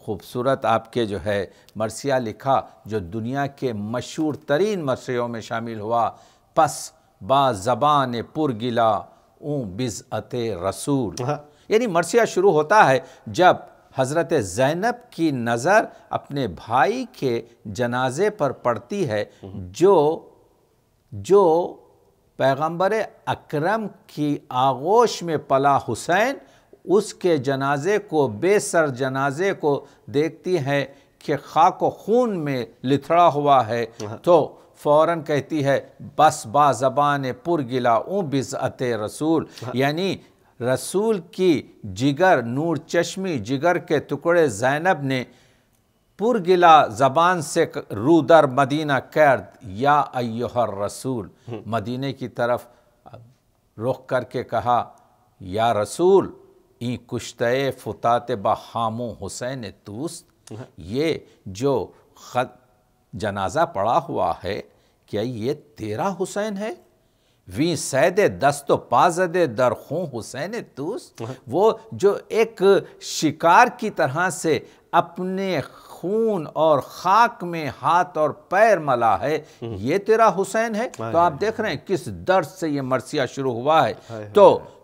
خوبصورت آپ کے جو ہے مرثیہ لکھا جو دنیا کے مشہور ترین مرثیوں میں شامل ہوا، پس با زبان پرگلا اوں بضعت رسول. یعنی مرثیہ شروع ہوتا ہے جب حضرت زینب کی نظر اپنے بھائی کے جنازے پر پڑتی ہے جو پیغمبر اکرم کی آغوش میں پلا حسین، اس کے جنازے کو، بے سر جنازے کو دیکھتی ہے کہ خاک و خون میں لتھڑا ہوا ہے، تو فوراً کہتی ہے بس با زبان پرگلا اوں بضعت رسول. یعنی رسول کی جگر، نور چشمی جگر کے ٹکڑے زینب نے پرگلا زبان سے رو در مدینہ کرد، یا ایہا الرسول، مدینہ کی طرف رخ کر کے کہا یا رسول، این کشتہ فتات با ہاموں حسین توست. یہ جو جنازہ پڑا ہوا ہے کیا یہ تیرا حسین ہے؟ ویں سید دست و پازد در خون حسین توست. وہ جو ایک شکار کی طرح سے اپنے خون اور خاک میں ہاتھ اور پیر ملا ہے، یہ تیرا حسین ہے؟ تو آپ دیکھ رہے ہیں کس درد سے یہ مرثیہ شروع ہوا ہے.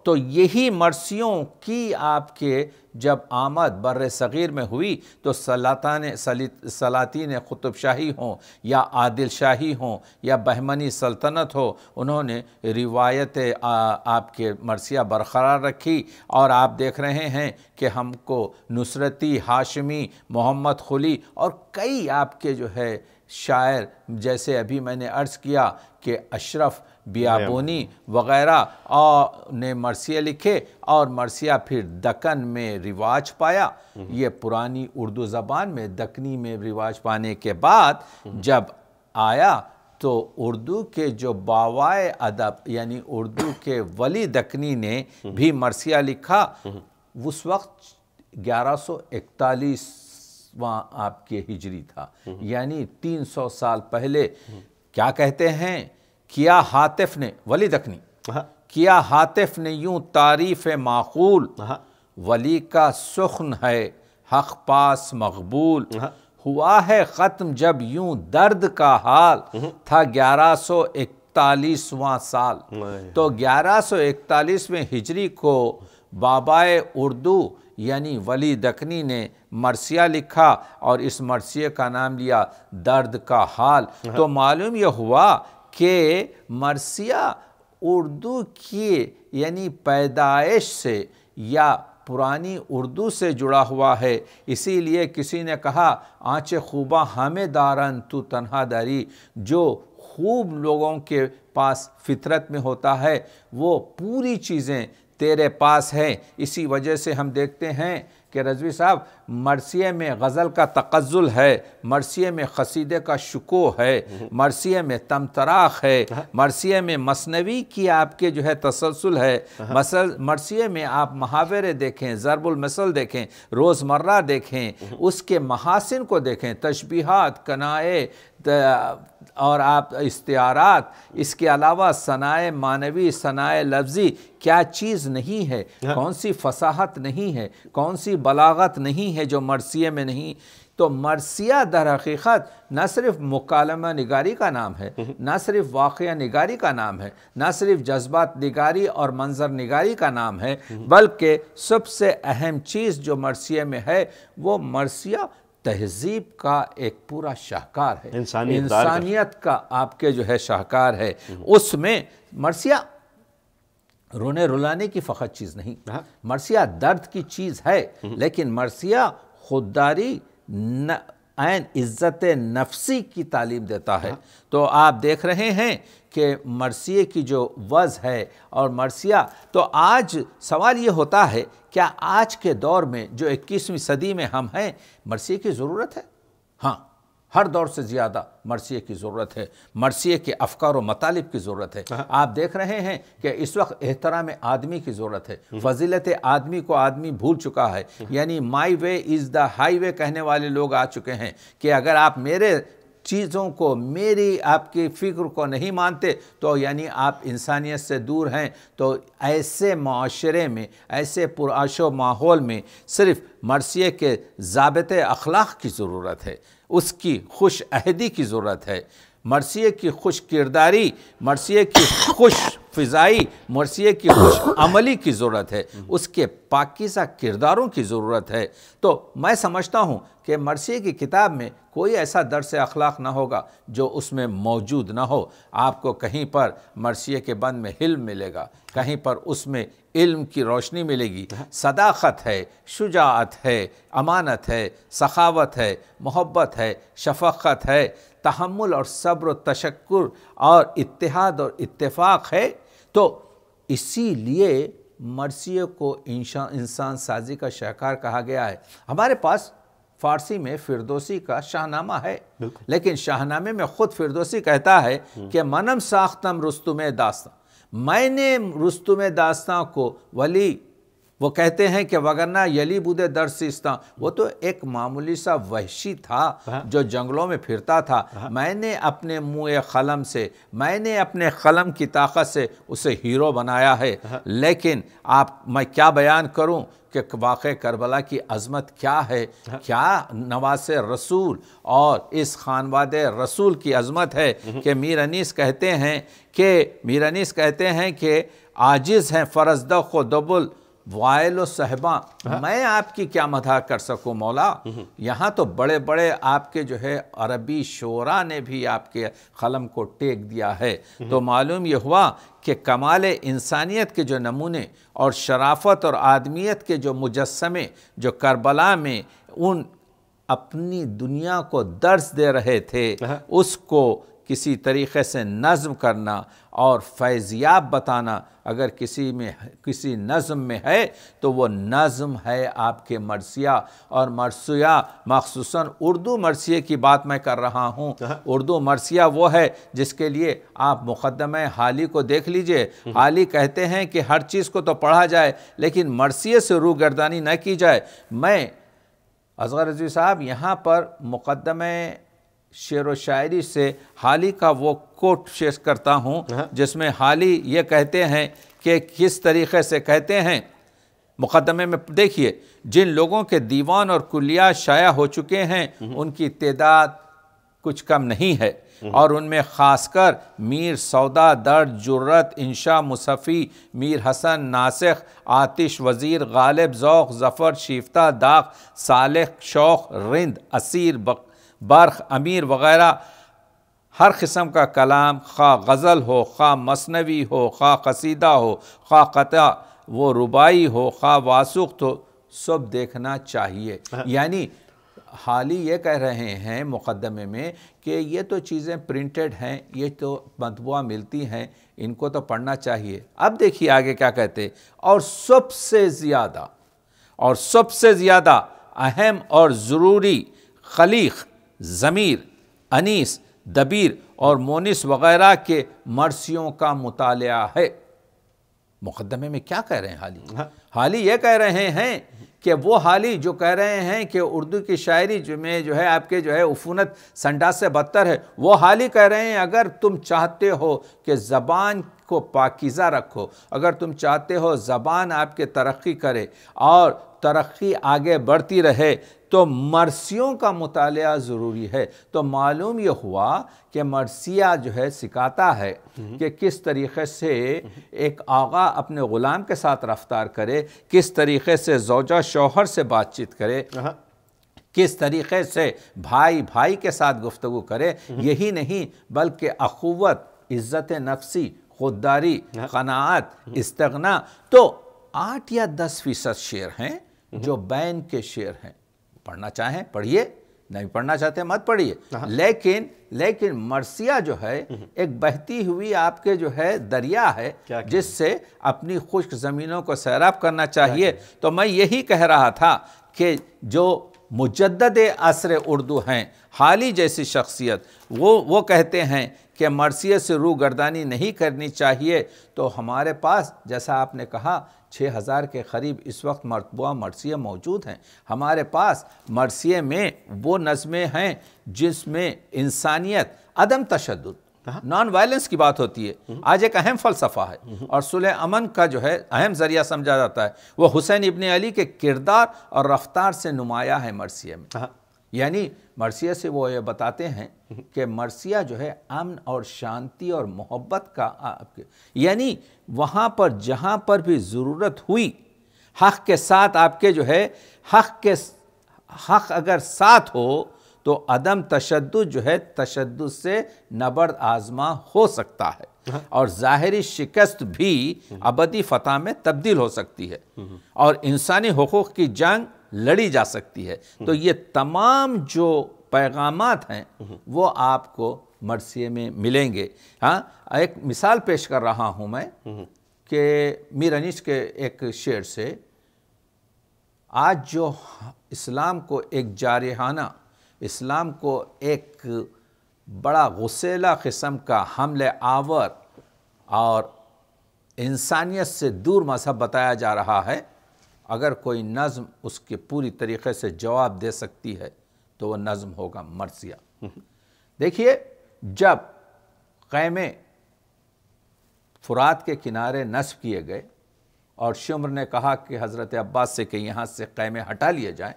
تو یہی مرثیوں کی آپ کے جب آمد بر صغیر میں ہوئی تو سلاطین قطب شاہی ہوں یا عادل شاہی ہوں یا بہمنی سلطنت ہو، انہوں نے روایت آپ کے مرثیہ برقرار رکھی. اور آپ دیکھ رہے ہیں کہ ہم کو نصرتی، ہاشمی، محمد خلی اور کئی آپ کے جو ہے شاعر، جیسے ابھی میں نے عرض کیا کہ اشرف بیابونی وغیرہ نے مرثیہ لکھے، اور مرثیہ پھر دکن میں رواج پایا. یہ پرانی اردو زبان میں دکنی میں رواج پانے کے بعد جب آیا تو اردو کے جو باوائے ادب یعنی اردو کے ولی دکنی نے بھی مرثیہ لکھا. اس وقت 1141واں آپ کے ہجری تھا، یعنی 300 سال پہلے. کیا کہتے ہیں؟ کیا حاطف نے، ولی دکنی، کیا حاطف نے یوں تعریف معقول، ولی کا سخن ہے حق پاس مقبول. ہوا ہے ختم جب یوں درد کا حال، تھا 1141واں سال. تو 1141ویں ہجری کو بابائے اردو یعنی ولی دکنی نے مرثیہ لکھا اور اس مرثیے کا نام لیا درد کا حال. تو معلوم یہ ہوا کہ مرثیہ اردو کی یعنی پیدائش سے یا پرانی اردو سے جڑا ہوا ہے. اسی لیے کسی نے کہا آنچ خوباں ہمیں دارن تو تنہا داری. جو خوب لوگوں کے پاس فطرت میں ہوتا ہے وہ پوری چیزیں تیرے پاس ہیں. اسی وجہ سے ہم دیکھتے ہیں کہ رضوی صاحب مرثیے میں غزل کا تغزل ہے، مرثیے میں قصیدے کا شکوہ ہے، مرثیے میں تمطراق ہے، مرثیے میں مثنوی کی آپ کے جو ہے تسلسل ہے، مرثیے میں آپ محاورے دیکھیں، ضرب المثل دیکھیں، روزمرہ دیکھیں، اس کے محاسن کو دیکھیں، تشبیہات، کنائے اور آپ استعارات، اس کے علاوہ ثنائے معنوی، ثنائے لفظی، کیا چیز نہیں ہے، کون سی فصاحت نہیں ہے، کون سی بلاغت نہیں ہے جو مرثیے میں نہیں. تو مرثیہ در حقیقت نہ صرف مکالمہ نگاری کا نام ہے، نہ صرف واقعہ نگاری کا نام ہے، نہ صرف جذبات نگاری اور منظر نگاری کا نام ہے، بلکہ سب سے اہم چیز جو مرثیے میں ہے وہ مرثیہ تہذیب کا ایک پورا شاہکار ہے، انسانیت کا آپ کے جو ہے شاہکار ہے. اس میں مرثیہ رونے رلانے کی فقط چیز نہیں، مرثیہ درد کی چیز ہے، لیکن مرثیہ خودداری، عین عزت نفسی کی تعلیم دیتا ہے. تو آپ دیکھ رہے ہیں کہ مرثیے کی جو وضع ہے اور مرثیہ، تو آج سوال یہ ہوتا ہے کیا آج کے دور میں جو 21ویں صدی میں ہم ہیں مرثیے کی ضرورت ہے؟ ہاں، ہر دور سے زیادہ مرثیے کی ضرورت ہے، مرثیے کے افکار و مطالب کی ضرورت ہے. آپ دیکھ رہے ہیں کہ اس وقت احترام آدمی کی ضرورت ہے، فضیلت آدمی کو آدمی بھول چکا ہے. یعنی مائی وے از دا ہائی وے کہنے والے لوگ آ چکے ہیں کہ اگر آپ میرے چیزوں کو، میری آپ کی فکر کو نہیں مانتے تو یعنی آپ انسانیت سے دور ہیں. تو ایسے معاشرے میں، ایسے پرآش و ماحول میں صرف مرثیے کے ضابطۂ اخلاق کی ضرورت ہے، اس کی خوش عہدی کی ضرورت ہے، مرثیے کی خوش کرداری، مرثیے کی خوش فضائی، مرثیے کی خوش عملی کی ضرورت ہے، اس کے پاکیزہ کرداروں کی ضرورت ہے. تو میں سمجھتا ہوں کہ مرثیے کی کتاب میں کوئی ایسا درس اخلاق نہ ہوگا جو اس میں موجود نہ ہو. آپ کو کہیں پر مرثیے کے بند میں حلم ملے گا، کہیں پر اس میں علم کی روشنی ملے گی، صداقت ہے، شجاعت ہے، امانت ہے، سخاوت ہے، محبت ہے، شفقت ہے، تحمل اور صبر و تشکر اور اتحاد اور اتفاق ہے. تو اسی لیے مرثیے کو انسان سازی کا شاہکار کہا گیا ہے. ہمارے پاس فارسی میں فردوسی کا شاہنامہ ہے، لیکن شاہنامے میں خود فردوسی کہتا ہے کہ منم ساختم رستم داستان، میں نے رستم داستان کو ولی، وہ کہتے ہیں کہ وگرنہ یلی بودے در سیستان، وہ تو ایک معمولی سا وحشی تھا جو جنگلوں میں پھرتا تھا. میں نے اپنے منہ قلم سے، میں نے اپنے قلم کی طاقت سے اسے ہیرو بنایا ہے. لیکن میں کیا بیان کروں کہ واقع کربلا کی عظمت کیا ہے، کیا نواس رسول اور اس خانواد رسول کی عظمت ہے کہ میر انیس کہتے ہیں کہ عاجز ہیں فرزدق و دبل وائل و صحباں، میں آپ کی کیا مدح کر سکوں مولا. یہاں تو بڑے بڑے آپ کے جو ہے عربی شعراء نے بھی آپ کے قلم کو ٹیک دیا ہے. تو معلوم یہ ہوا کہ کمال انسانیت کے جو نمونے اور شرافت اور آدمیت کے جو مجسمے جو کربلا میں ان اپنی دنیا کو درس دے رہے تھے، اس کو کسی طریقے سے نظم کرنا اور فیضیاب بتانا اگر کسی نظم میں ہے تو وہ نظم ہے آپ کے مرثیہ. اور مرثیہ مخصوصاً اردو مرثیے کی بات میں کر رہا ہوں. اردو مرثیہ وہ ہے جس کے لیے آپ مقدمہ حالی کو دیکھ لیجئے. حالی کہتے ہیں کہ ہر چیز کو تو پڑھا جائے لیکن مرثیے سے روگردانی نہ کی جائے. میں اصغر رضوی صاحب یہاں پر مقدمہ شعر و شاعری سے حالی کا وہ کوٹ پیش کرتا ہوں جس میں حالی یہ کہتے ہیں کہ کس طریقے سے کہتے ہیں. مقدمے میں دیکھیے، جن لوگوں کے دیوان اور کلیات شائع ہو چکے ہیں ان کی تعداد کچھ کم نہیں ہے، اور ان میں خاص کر میر سودا، درد، جرت، انشا، مصفی، میر حسن، ناسخ، آتش، وزیر، غالب، ذوق، ظفر، شیفتہ، داغ، صالح، شوق، رند، اسیر، برخ، امیر وغیرہ ہر قسم کا کلام، خواہ غزل ہو، خواہ مثنوی ہو، خواہ قصیدہ ہو، خواہ قطع وہ ربائی ہو، خواہ واسخت ہو، سب دیکھنا چاہیے. یعنی حالی یہ کہہ رہے ہیں مقدمے میں کہ یہ تو چیزیں پرنٹڈ ہیں، یہ تو مطبوعہ ملتی ہیں، ان کو تو پڑھنا چاہیے. اب دیکھیے آگے کیا کہتے، اور سب سے زیادہ اہم اور ضروری خلیق، ضمیر، انیس، دبیر اور مونس وغیرہ کے مرثیوں کا مطالعہ ہے. مقدمے میں کیا کہہ رہے ہیں حالی؟ حالی یہ کہہ رہے ہیں کہ وہ حالی جو کہہ رہے ہیں کہ اردو کی شاعری میں جو ہے آپ کے جو ہے عفونت سنڈاس سے بدتر ہے، وہ حالی کہہ رہے ہیں اگر تم چاہتے ہو کہ زبان کو پاکیزہ رکھو، اگر تم چاہتے ہو زبان آپ کے ترقی کرے اور ترقی آگے بڑھتی رہے تو مرثیوں کا مطالعہ ضروری ہے. تو معلوم یہ ہوا کہ مرثیہ جو ہے سکھاتا ہے کہ کس طریقے سے ایک آقا اپنے غلام کے ساتھ رفتار کرے، کس طریقے سے زوجہ شوہر سے بات چیت کرے، کس طریقے سے بھائی بھائی کے ساتھ گفتگو کرے. یہی نہیں بلکہ اخوت، عزت نفسی، خودداری، قناعت، استغنا. تو 8 یا 10% شعر ہیں جو بین کے شعر ہیں. پڑھنا چاہیں پڑھیے، نہیں پڑھنا چاہتے مت پڑھیے. لیکن مرثیہ جو ہے ایک بہتی ہوئی آپ کے جو ہے دریا ہے جس سے اپنی خشک زمینوں کو سیراب کرنا چاہیے. تو میں یہی کہہ رہا تھا کہ جو مجدد عصر اردو ہیں، حالی جیسی شخصیت، وہ کہتے ہیں کہ مرثیے سے روگردانی نہیں کرنی چاہیے. تو ہمارے پاس جیسا آپ نے کہا 6,000 کے قریب اس وقت مطبوعہ مرثیہ موجود ہیں. ہمارے پاس مرثیے میں وہ نظمیں ہیں جس میں انسانیت، عدم تشدد، نان وائلنس کی بات ہوتی ہے. آج ایک اہم فلسفہ ہے اور صلح امن کا جو ہے اہم ذریعہ سمجھا جاتا ہے، وہ حسین ابن علی کے کردار اور رفتار سے نمایاں ہے مرثیے میں. یعنی مرثیہ سے وہ یہ بتاتے ہیں کہ مرثیہ جو ہے امن اور شانتی اور محبت کا یعنی وہاں پر جہاں پر بھی ضرورت ہوئی حق کے ساتھ آپ کے جو ہے حق اگر ساتھ ہو تو عدم تشدد جو ہے تشدد سے نبرد آزما ہو سکتا ہے اور ظاہری شکست بھی ابدی فتح میں تبدیل ہو سکتی ہے اور انسانی حقوق کی جنگ لڑی جا سکتی ہے. تو یہ تمام جو پیغامات ہیں وہ آپ کو مرثیے میں ملیں گے. ایک مثال پیش کر رہا ہوں میں کہ میر انیس کے ایک شعر سے، آج جو اسلام کو ایک جارحانہ، اسلام کو ایک بڑا غسیلہ قسم کا حملہ آور اور انسانیت سے دور مذہب بتایا جا رہا ہے، اگر کوئی نظم اس کے پوری طریقے سے جواب دے سکتی ہے تو وہ نظم ہوگا مرثیہ. دیکھیے، جب خیمے فرات کے کنارے نصب کیے گئے اور شمر نے کہا کہ حضرت عباس سے کہ یہاں سے خیمے ہٹا لیے جائیں،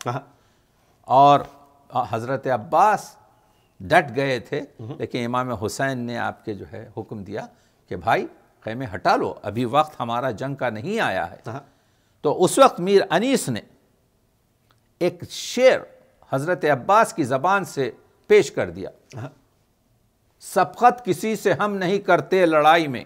اور حضرت عباس ڈٹ گئے تھے، لیکن امام حسین نے آپ کے جو ہے حکم دیا کہ بھائی خیمے ہٹا لو، ابھی وقت ہمارا جنگ کا نہیں آیا ہے. تو اس وقت میر انیس نے ایک شعر حضرت عباس کی زبان سے پیش کر دیا، سبقت کسی سے ہم نہیں کرتے لڑائی میں،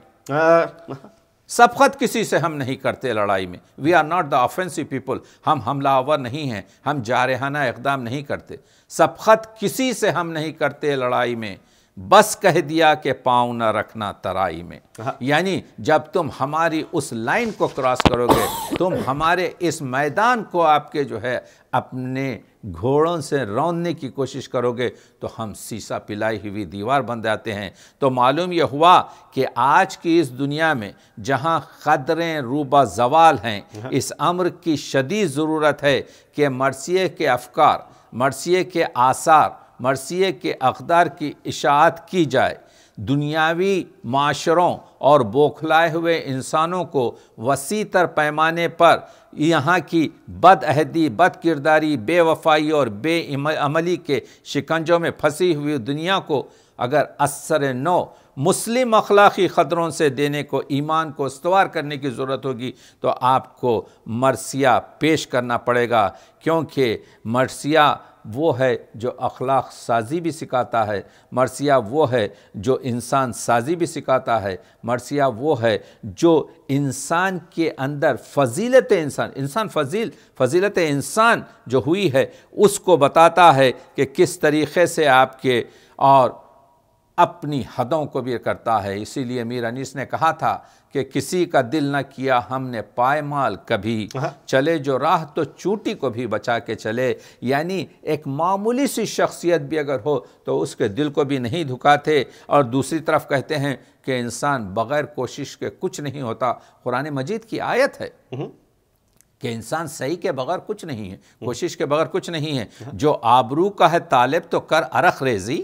سبقت کسی سے ہم نہیں کرتے لڑائی میں. We are not the offensive people, ہم حملہ آور نہیں ہیں، ہم جارحانہ اقدام نہیں کرتے. سبقت کسی سے ہم نہیں کرتے لڑائی میں، بس کہہ دیا کہ پاؤں نہ رکھنا ترائی میں. یعنی جب تم ہماری اس لائن کو کراس کرو گے، تم ہمارے اس میدان کو آپ کے جو ہے اپنے گھوڑوں سے روندنے کی کوشش کرو گے تو ہم سیسا پلائی ہوئی دیوار بن جاتے ہیں. تو معلوم یہ ہوا کہ آج کی اس دنیا میں جہاں قدریں روبہ زوال ہیں، اس امر کی شدید ضرورت ہے کہ مرثیے کے افکار، مرثیے کے آثار، مرثیے کے اقدار کی اشاعت کی جائے. دنیاوی معاشروں اور بوکھلائے ہوئے انسانوں کو وسیع تر پیمانے پر یہاں کی بد عہدی، بد کرداری، بے وفائی اور بے عملی کے شکنجوں میں پھنسی ہوئی دنیا کو اگر اثر نو مسلم اخلاقی قدروں سے دینے کو، ایمان کو استوار کرنے کی ضرورت ہوگی تو آپ کو مرثیہ پیش کرنا پڑے گا. کیونکہ مرثیہ وہ ہے جو اخلاق سازی بھی سکھاتا ہے، مرثیہ وہ ہے جو انسان سازی بھی سکھاتا ہے، مرثیہ وہ ہے جو انسان کے اندر فضیلت فضیلت انسان جو ہوئی ہے اس کو بتاتا ہے کہ کس طریقے سے آپ کے اور اپنی حدوں کو بھی کرتا ہے. اسی لیے میر انیس نے کہا تھا کہ کسی کا دل نہ کیا ہم نے پائمال کبھی، چلے جو راہ تو چوٹی کو بھی بچا کے چلے. یعنی ایک معمولی سی شخصیت بھی اگر ہو تو اس کے دل کو بھی نہیں دھکاتے. اور دوسری طرف کہتے ہیں کہ انسان بغیر کوشش کے کچھ نہیں ہوتا. قرآن مجید کی آیت ہے کہ انسان صحیح کے بغیر کچھ نہیں ہے، کوشش کے بغیر کچھ نہیں ہے. جو آبرو کا ہے طالب تو کر عرق ریزی،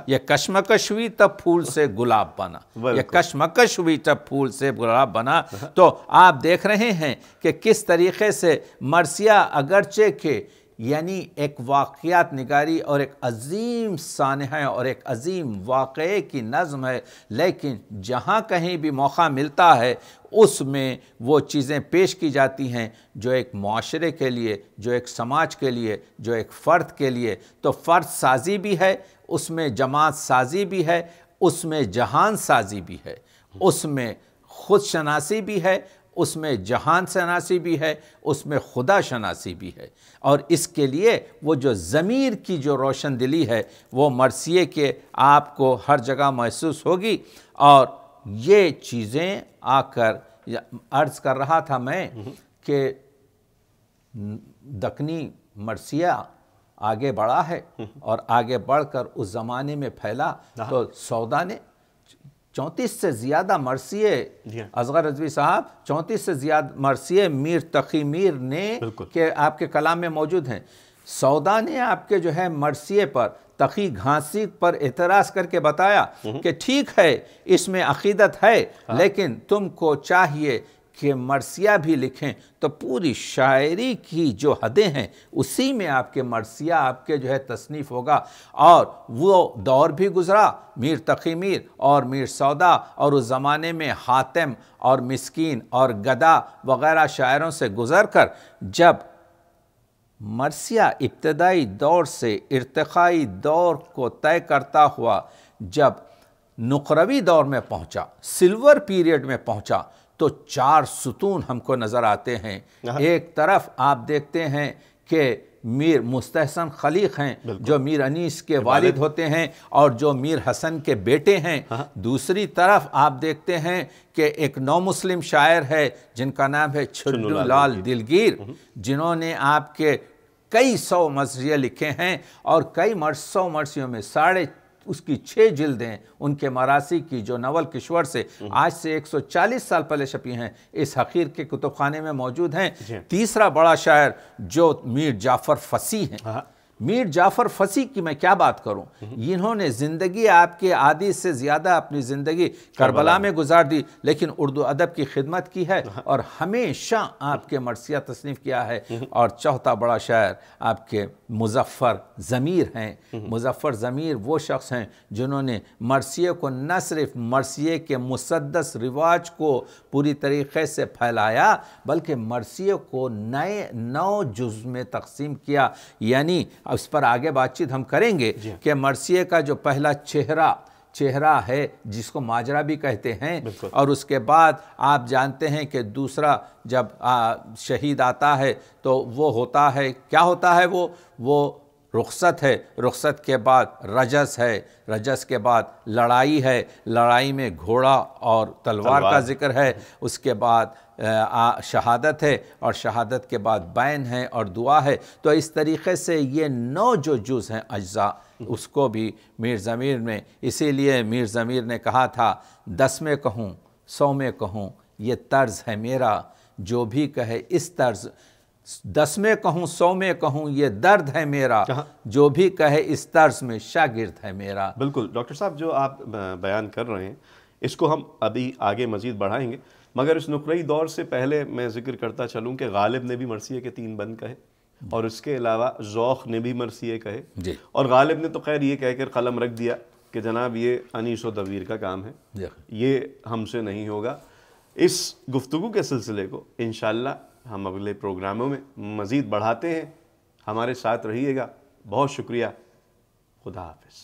یہ کشمکش ہوئی تب پھول سے گلاب بنا، یہ کشمکش ہوئی تب پھول سے گلاب بنا. تو آپ دیکھ رہے ہیں کہ کس طریقے سے مرثیہ اگرچہ کہ یعنی ایک واقعات نگاری اور ایک عظیم سانحہ اور ایک عظیم واقعے کی نظم ہے، لیکن جہاں کہیں بھی موقع ملتا ہے اس میں وہ چیزیں پیش کی جاتی ہیں جو ایک معاشرے کے لیے، جو ایک سماج کے لیے، جو ایک فرد کے لیے. تو فرد سازی بھی ہے، اس میں جماعت سازی بھی ہے، اس میں جہان سازی بھی ہے، اس میں خود شناسی بھی ہے، اس میں جہان شناسی بھی ہے، اس میں خدا شناسی بھی ہے. اور اس کے لیے وہ جو ضمیر کی جو روشن دلی ہے وہ مرثیے کے آپ کو ہر جگہ محسوس ہوگی. اور یہ چیزیں آ کر عرض کر رہا تھا میں کہ دکنی مرثیہ آگے بڑھا ہے اور آگے بڑھ کر اس زمانے میں پھیلا تو سودا نے 34 سے زیادہ مرثیے اصغر رضوی صاحب 34 سے زیادہ مرثیے میر تقی میر نے کہ آپ کے کلام میں موجود ہیں. سودا نے آپ کے جو ہے مرثیے پر تقی گھانسی پر اعتراض کر کے بتایا کہ ٹھیک ہے اس میں عقیدت ہے لیکن تم کو چاہیے کہ مرثیہ بھی لکھیں. تو پوری شاعری کی جو حدیں ہیں اسی میں آپ کے مرثیہ آپ کے جو ہے تصنیف ہوگا. اور وہ دور بھی گزرا میر تقی میر اور میر سودا اور اس زمانے میں حاتم اور مسکین اور گدا وغیرہ شاعروں سے گزر کر جب مرثیہ ابتدائی دور سے ارتقائی دور کو طے کرتا ہوا جب نقروی دور میں پہنچا سلور پیریڈ میں پہنچا تو 4 ستون ہم کو نظر آتے ہیں. ایک طرف آپ دیکھتے ہیں کہ میر مستحسن خلیق ہیں جو میر انیس کے والد ہوتے ہیں اور جو میر حسن کے بیٹے ہیں. دوسری طرف آپ دیکھتے ہیں کہ ایک نو مسلم شاعر ہے جن کا نام ہے چھنو لال دلگیر جنہوں نے آپ کے کئی 100 مرثیے لکھے ہیں اور کئی 100 مرثیوں میں اس کی 6 جلدیں ان کے مراثی کی جو نول کشور سے آج سے 140 سال پہلے چھپی ہیں اس حقیر کے کتب خانے میں موجود ہیں. تیسرا بڑا شاعر جو میر جعفر فصیح ہیں. میر جعفر فصیح کی میں کیا بات کروں, انہوں نے زندگی آپ کے عادی سے زیادہ اپنی زندگی کربلا میں گزار دی لیکن اردو ادب کی خدمت کی ہے اور ہمیشہ آپ کے مرثیہ تصنیف کیا ہے. اور چوتھا بڑا شاعر آپ کے مظفر ضمیر ہیں. مظفر ضمیر وہ شخص ہیں جنہوں نے مرثیے کو نہ صرف مرثیے کے مسدس رواج کو پوری طریقے سے پھیلایا بلکہ مرثیے کو 9 جز میں تقسیم کیا. یعنی اس پر آگے بات چیت ہم کریں گے کہ مرثیے کا جو پہلا چہرہ ہے جس کو ماجرا بھی کہتے ہیں اور اس کے بعد آپ جانتے ہیں کہ دوسرا جب شہید آتا ہے تو وہ ہوتا ہے کیا ہوتا ہے وہ رخصت ہے. رخصت کے بعد رجس ہے. رجس کے بعد لڑائی ہے. لڑائی میں گھوڑا اور تلوار کا ذکر ہے. اس کے بعد شہادت ہے اور شہادت کے بعد بین ہے اور دعا ہے. تو اس طریقے سے یہ 9 جو جز ہیں اجزاء اس کو بھی میر ضمیر میں اسی لیے میر ضمیر نے کہا تھا 10 میں کہوں 100 میں کہوں یہ طرز ہے میرا جو بھی کہے اس طرز 10 میں کہوں 100 میں کہوں یہ درد ہے میرا جو بھی کہے اس طرز میں شاگرد ہے میرا. بالکل ڈاکٹر صاحب جو آپ بیان کر رہے ہیں اس کو ہم ابھی آگے مزید بڑھائیں گے مگر اس نقرئی دور سے پہلے میں ذکر کرتا چلوں کہ غالب نے بھی مرثیے کے 3 بند کہے اور اس کے علاوہ ذوق نے بھی مرثیے کہے اور غالب نے تو خیر یہ کہہ کر قلم رکھ دیا کہ جناب یہ انیس و دبیر کا کام ہے یہ ہم سے نہیں ہوگا. اس گفتگو کے سلسلے کو انشاءاللہ ہم اگلے پروگراموں میں مزید بڑھاتے ہیں. ہمارے ساتھ رہیے گا. بہت شکریہ. خدا حافظ.